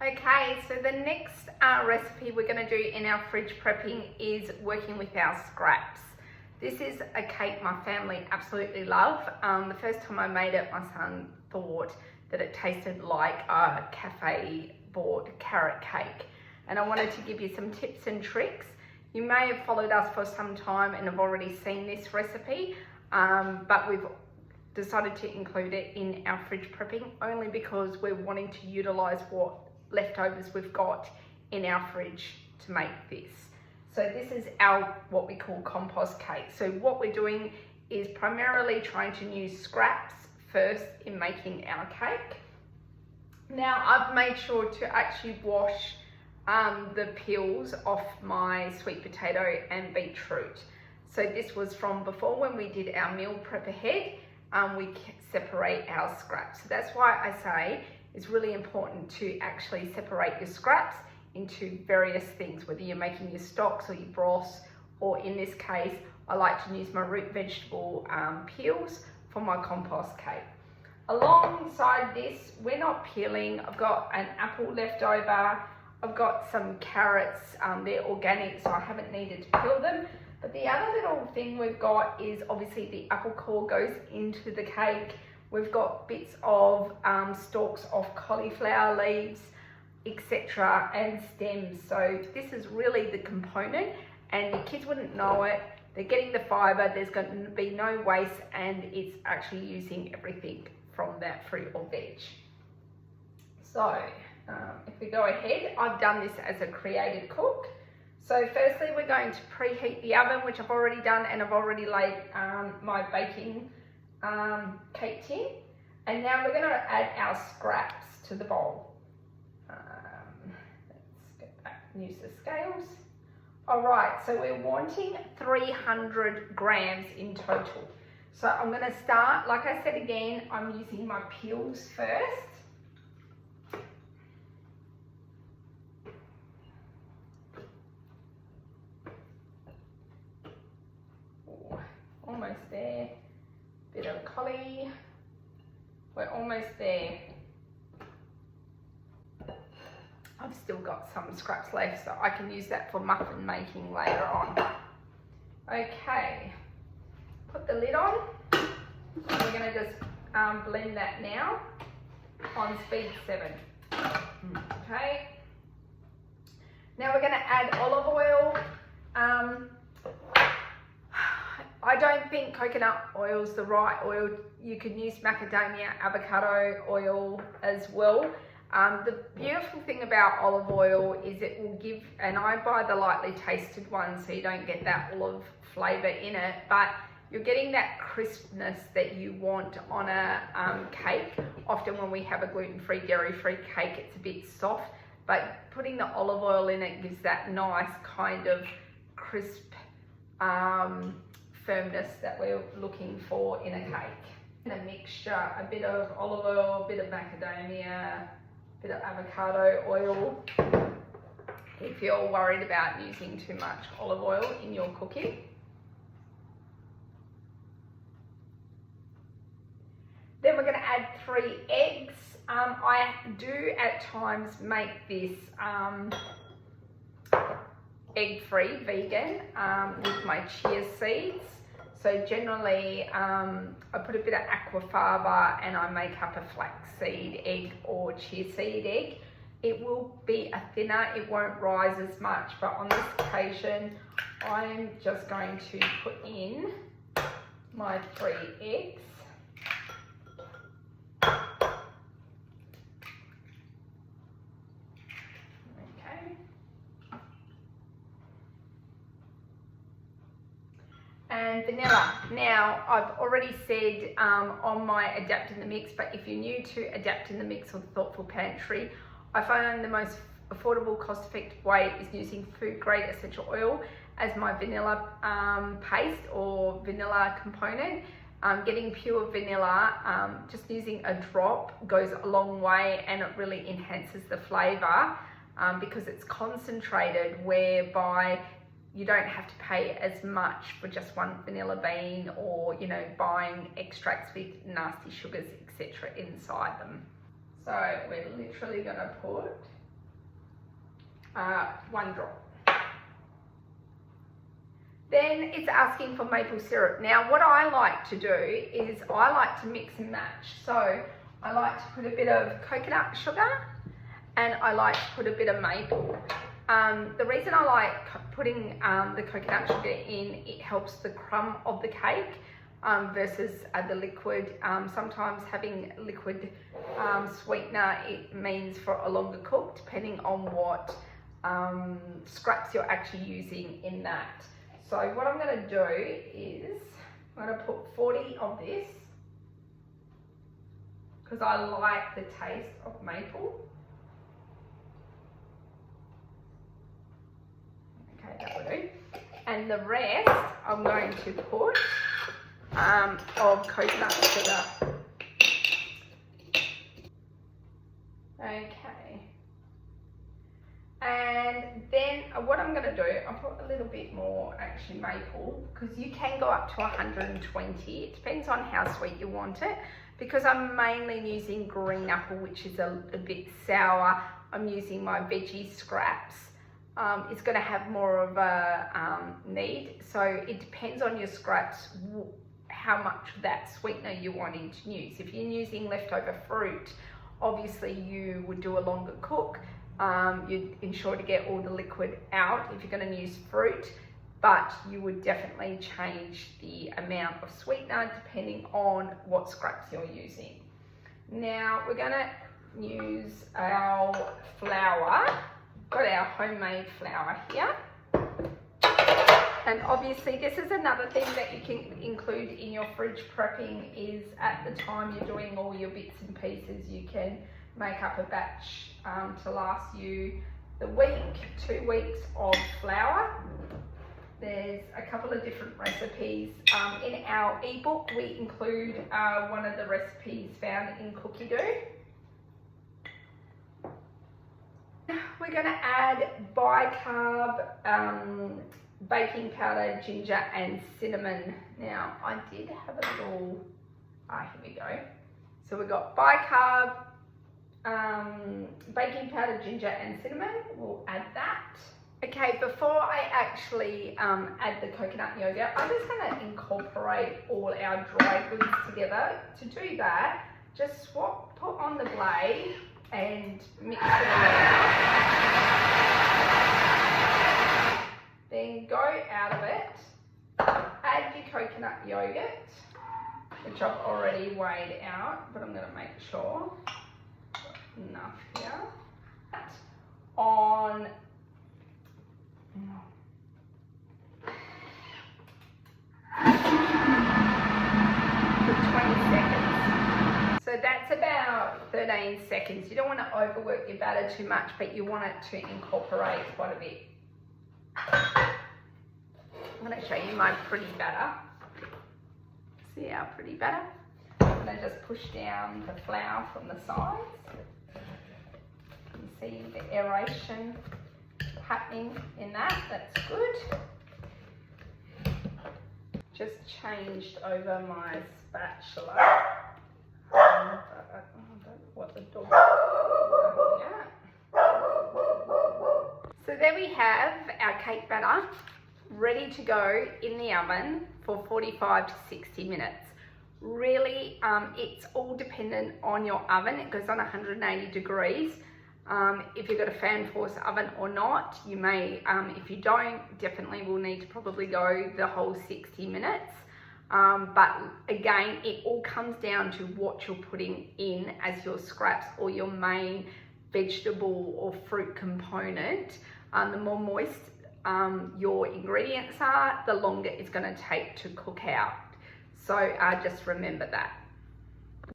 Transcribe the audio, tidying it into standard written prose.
Okay, so the next recipe we're going to do in our fridge prepping is working with our scraps. This is a cake my family absolutely love. The first time I made it, my son thought that it tasted like a cafe bought carrot cake. And I wanted to give you some tips and tricks. You may have followed us for some time and have already seen this recipe, but we've decided to include it in our fridge prepping only because we're wanting to utilize what leftovers we've got in our fridge to make this. So this is our what we call compost cake. So what we're doing is primarily trying to use scraps first in making our cake. Now I've made sure to actually wash the peels off my sweet potato and beetroot. So this was from before when we did our meal prep ahead. We separate our scraps. So that's why I say it's really important to actually separate your scraps into various things, whether you're making your stocks or your broths, or in this case, I like to use my root vegetable peels for my compost cake. Alongside this, we're not peeling. I've got an apple left over. I've got some carrots, they're organic, so I haven't needed to peel them. But the other little thing we've got is obviously the apple core goes into the cake. We've got bits of stalks of cauliflower leaves, etc., and stems. So this is really the component, and the kids wouldn't know it. They're getting the fibre, there's going to be no waste, and it's actually using everything from that fruit or veg. So if we go ahead, I've done this as a created cook. So firstly, we're going to preheat the oven, which I've already done, and I've already laid my baking cake tin. And now we're going to add our scraps to the bowl. Let's get back and use the scales. All right, so we're wanting 300 grams in total. So I'm going to start, like I said again, I'm using my peels first. Almost there. Bit of cauli. We're almost there. I've still got some scraps left, so I can use that for muffin making later on. Okay, put the lid on. We're going to just blend that now on speed 7. Okay. Now we're going to add olive oil. I don't think coconut oil is the right oil. You can use macadamia, avocado oil as well. The beautiful thing about olive oil is it will give, and I buy the lightly tasted one so you don't get that olive flavour in it, but you're getting that crispness that you want on a cake. Often when we have a gluten-free, dairy-free cake, it's a bit soft, but putting the olive oil in it gives that nice kind of crisp firmness that we're looking for in a cake. And a mixture, a bit of olive oil, a bit of macadamia, a bit of avocado oil. If you're worried about using too much olive oil in your cooking. Then we're going to add 3 eggs. I do at times make this egg-free vegan with my chia seeds. So generally I put a bit of aquafaba and I make up a flaxseed egg or chia seed egg. It will be a thinner, it won't rise as much, but on this occasion I'm just going to put in my 3 eggs. And vanilla. Now, I've already said on my Adapt in the Mix, but if you're new to Adapt in the Mix or Thoughtful Pantry, I find the most affordable, cost-effective way is using food-grade essential oil as my vanilla paste or vanilla component. Getting pure vanilla, just using a drop goes a long way, and it really enhances the flavour because it's concentrated, whereby you don't have to pay as much for just one vanilla bean, or buying extracts with nasty sugars, etc. inside them. So we're literally going to put 1 drop. Then it's asking for maple syrup. Now what I like to do is I like to mix and match. So I like to put a bit of coconut sugar and I like to put a bit of maple. The reason I like putting the coconut sugar in, it helps the crumb of the cake versus the liquid. Sometimes having liquid sweetener, it means for a longer cook depending on what scraps you're actually using in that. So what I'm going to do is I'm going to put 40 of this because I like the taste of maple. Okay, that will do. And the rest I'm going to put of coconut sugar. Okay. And then what I'm going to do, I'll put a little bit more actually maple because you can go up to 120. It depends on how sweet you want it. Because I'm mainly using green apple, which is a bit sour, I'm using my veggie scraps. It's going to have more of a need. So it depends on your scraps how much of that sweetener you're wanting to use. If you're using leftover fruit, obviously you would do a longer cook. You'd ensure to get all the liquid out if you're going to use fruit, but you would definitely change the amount of sweetener depending on what scraps you're using. Now we're going to use our flour. Got our homemade flour here. And obviously this is another thing that you can include in your fridge prepping is at the time you're doing all your bits and pieces, you can make up a batch to last you the week, 2 weeks of flour. There's a couple of different recipes. In our ebook we include one of the recipes found in cookie dough. We're going to add bicarb, baking powder, ginger and cinnamon. Now I did have a little, here we go. So we've got bicarb, baking powder, ginger and cinnamon. We'll add that. Okay, before I actually add the coconut yogurt, I'm just going to incorporate all our dry goods together. To do that, just put on the blade and mix it around. Then go out of it, add your coconut yogurt, which I've already weighed out, but I'm going to make sure enough here. On for 20 seconds. So that's about 13 seconds. You don't want to overwork your batter too much, but you want it to incorporate quite a bit. I'm going to show you my pretty batter. See our pretty batter? I'm going to just push down the flour from the sides. You see the aeration happening in that, that's good. Just changed over my spatula. I don't know what the dog's looking at. So there we have our cake batter ready to go in the oven for 45 to 60 minutes. Really, it's all dependent on your oven. It goes on 180 degrees. If you've got a fan force oven or not, you may, if you don't, definitely will need to probably go the whole 60 minutes. But again, it all comes down to what you're putting in as your scraps or your main vegetable or fruit component. The more moist your ingredients are, the longer it's going to take to cook out. So just remember that.